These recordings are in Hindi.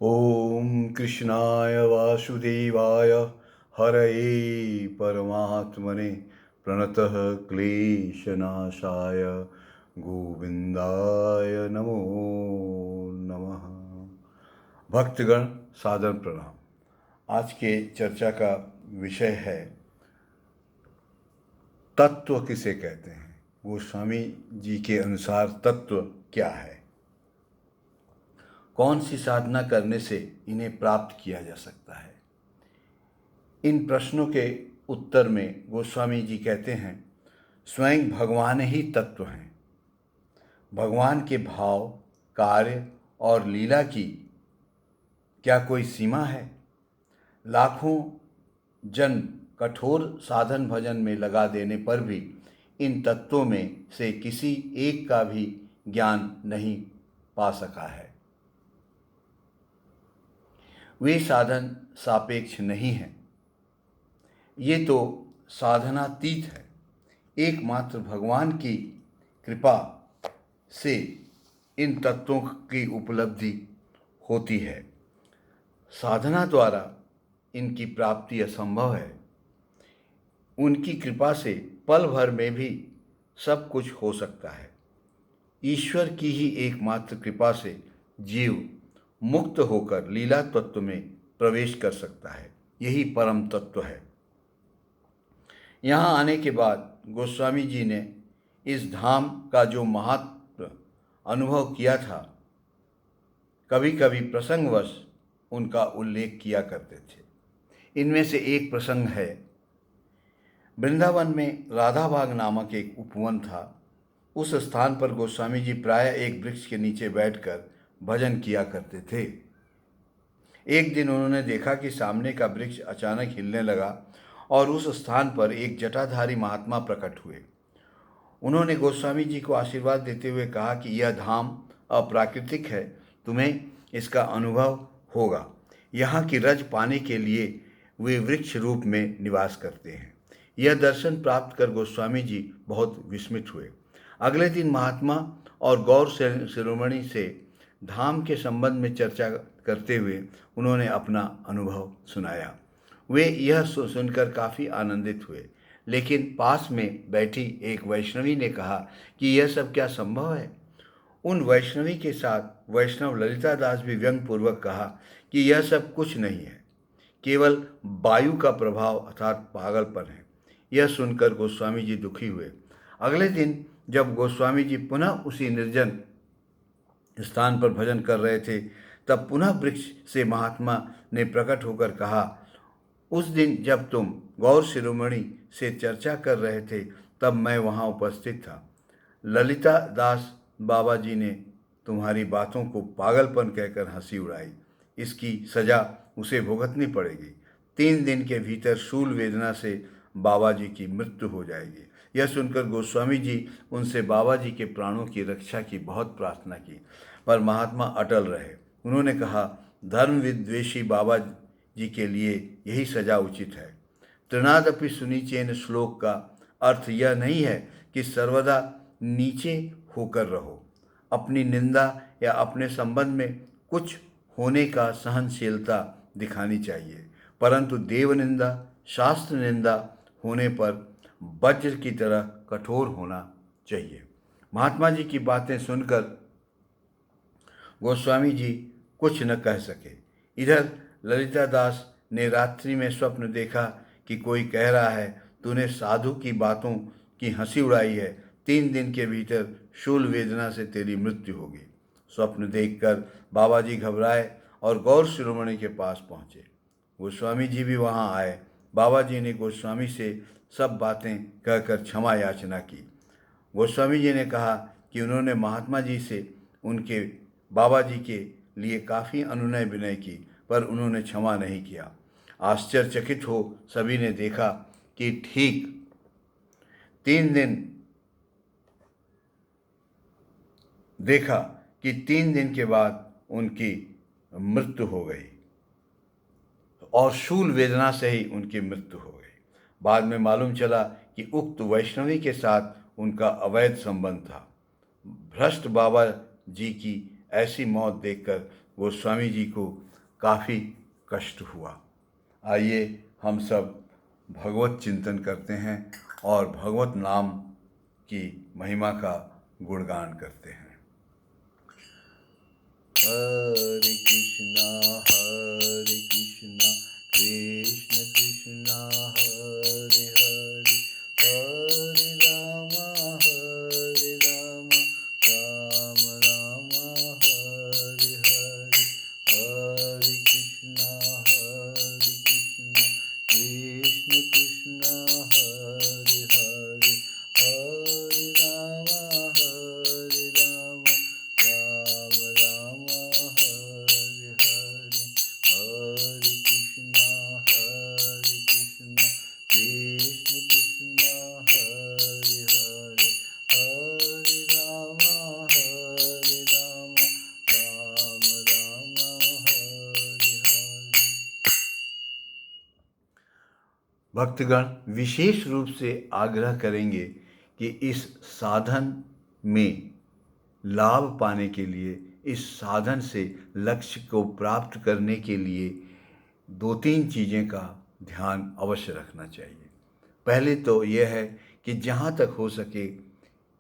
ओम कृष्णाय वासुदेवाय हरये परमात्मने प्रणतः क्लेशनाशाय गोविंदाय नमो नमः। भक्तगण सादर प्रणाम। आज के चर्चा का विषय है तत्व किसे कहते हैं। गोस्वामी जी के अनुसार तत्व क्या है, कौन सी साधना करने से इन्हें प्राप्त किया जा सकता है। इन प्रश्नों के उत्तर में गोस्वामी जी कहते हैं, स्वयं भगवान ही तत्व हैं। भगवान के भाव, कार्य और लीला की क्या कोई सीमा है। लाखों जन कठोर साधन भजन में लगा देने पर भी इन तत्वों में से किसी एक का भी ज्ञान नहीं पा सका है। वे साधन सापेक्ष नहीं हैं, ये तो साधनातीत है। एकमात्र भगवान की कृपा से इन तत्वों की उपलब्धि होती है। साधना द्वारा इनकी प्राप्ति असंभव है। उनकी कृपा से पल भर में भी सब कुछ हो सकता है। ईश्वर की ही एकमात्र कृपा से जीव मुक्त होकर लीला तत्व में प्रवेश कर सकता है। यही परम तत्व है। यहाँ आने के बाद गोस्वामी जी ने इस धाम का जो महत्व अनुभव किया था, कभी कभी प्रसंगवश उनका उल्लेख किया करते थे। इनमें से एक प्रसंग है, वृंदावन में राधाबाग नामक एक उपवन था। उस स्थान पर गोस्वामी जी प्राय एक वृक्ष के नीचे बैठकर भजन किया करते थे। एक दिन उन्होंने देखा कि सामने का वृक्ष अचानक हिलने लगा और उस स्थान पर एक जटाधारी महात्मा प्रकट हुए। उन्होंने गोस्वामी जी को आशीर्वाद देते हुए कहा कि यह धाम अप्राकृतिक है, तुम्हें इसका अनुभव होगा। यहाँ की रज पाने के लिए वे वृक्ष रूप में निवास करते हैं। यह दर्शन प्राप्त कर गोस्वामी जी बहुत विस्मित हुए। अगले दिन महात्मा और गौर शिरोमणि से धाम के संबंध में चर्चा करते हुए उन्होंने अपना अनुभव सुनाया। वे यह सुनकर काफ़ी आनंदित हुए, लेकिन पास में बैठी एक वैष्णवी ने कहा कि यह सब क्या संभव है। उन वैष्णवी के साथ वैष्णव ललिता दास भी व्यंग्यपूर्वक कहा कि यह सब कुछ नहीं है, केवल वायु का प्रभाव अर्थात पागलपन है। यह सुनकर गोस्वामी जी दुखी हुए। अगले दिन जब गोस्वामी जी पुनः उसी निर्जन स्थान पर भजन कर रहे थे, तब पुनः वृक्ष से महात्मा ने प्रकट होकर कहा, उस दिन जब तुम गौर शिरोमणि से चर्चा कर रहे थे तब मैं वहाँ उपस्थित था। ललिता दास बाबा जी ने तुम्हारी बातों को पागलपन कहकर हंसी उड़ाई। इसकी सजा उसे भुगतनी पड़ेगी। 3 दिन के भीतर शूल वेदना से बाबा जी की मृत्यु हो जाएगी। यह सुनकर गोस्वामी जी उनसे बाबा जी के प्राणों की रक्षा की बहुत प्रार्थना की, पर महात्मा अटल रहे। उन्होंने कहा, धर्म विद्वेषी बाबा जी के लिए यही सजा उचित है। तृणादपि सुनीचेन श्लोक का अर्थ यह नहीं है कि सर्वदा नीचे होकर रहो। अपनी निंदा या अपने संबंध में कुछ होने का सहनशीलता दिखानी चाहिए, परंतु देव निंदा, शास्त्र निंदा होने पर वज्र की तरह कठोर होना चाहिए। महात्मा जी की बातें सुनकर गोस्वामी जी कुछ न कह सके। इधर ललिता दास ने रात्रि में स्वप्न देखा कि कोई कह रहा है, तूने साधु की बातों की हंसी उड़ाई है, 3 दिन के भीतर शूल वेदना से तेरी मृत्यु होगी। स्वप्न देखकर बाबा जी घबराए और गौर शिरोमणि के पास पहुँचे। गोस्वामी जी भी वहाँ आए। बाबा जी ने गोस्वामी से सब बातें कहकर क्षमा याचना की। गोस्वामी जी ने कहा कि उन्होंने महात्मा जी से उनके बाबा जी के लिए काफ़ी अनुनय विनय की, पर उन्होंने क्षमा नहीं किया। आश्चर्यचकित हो सभी ने देखा कि ठीक 3 दिन देखा कि 3 दिन के बाद उनकी मृत्यु हो गई और शूल वेदना से ही उनकी मृत्यु हो गई। बाद में मालूम चला कि उक्त वैष्णवी के साथ उनका अवैध संबंध था। भ्रष्ट बाबा जी की ऐसी मौत देखकर गोस्वामी जी को काफ़ी कष्ट हुआ। आइए हम सब भगवत चिंतन करते हैं और भगवत नाम की महिमा का गुणगान करते हैं। हरे कृष्णा कृष्ण कृष्णा हरे हरे, हरे रामा राम राम हरे हरे, हरे कृष्णा कृष्ण कृष्ण हरे हरे, हरे राम राम राम हरे हरे, हरे कृष्णा कृष्ण कृष्ण हरे हरे, हरे राम राम राम हरे हरे। भक्तगण विशेष रूप से आग्रह करेंगे कि इस साधन में लाभ पाने के लिए, इस साधन से लक्ष्य को प्राप्त करने के लिए 2-3 चीज़ें का ध्यान अवश्य रखना चाहिए। पहले तो यह है कि जहाँ तक हो सके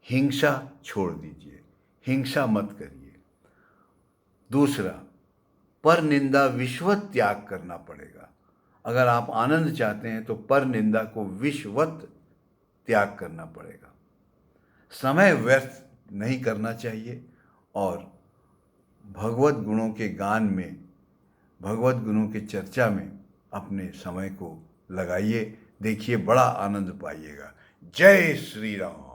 हिंसा छोड़ दीजिए, हिंसा मत करिए। दूसरा, पर निंदा विश्वत त्याग करना पड़ेगा। अगर आप आनंद चाहते हैं तो पर निंदा को विश्वत त्याग करना पड़ेगा। समय व्यर्थ नहीं करना चाहिए और भगवत गुणों के गान में, भगवत गुणों की चर्चा में अपने समय को लगाइए। देखिए बड़ा आनंद पाइएगा। जय श्री राम।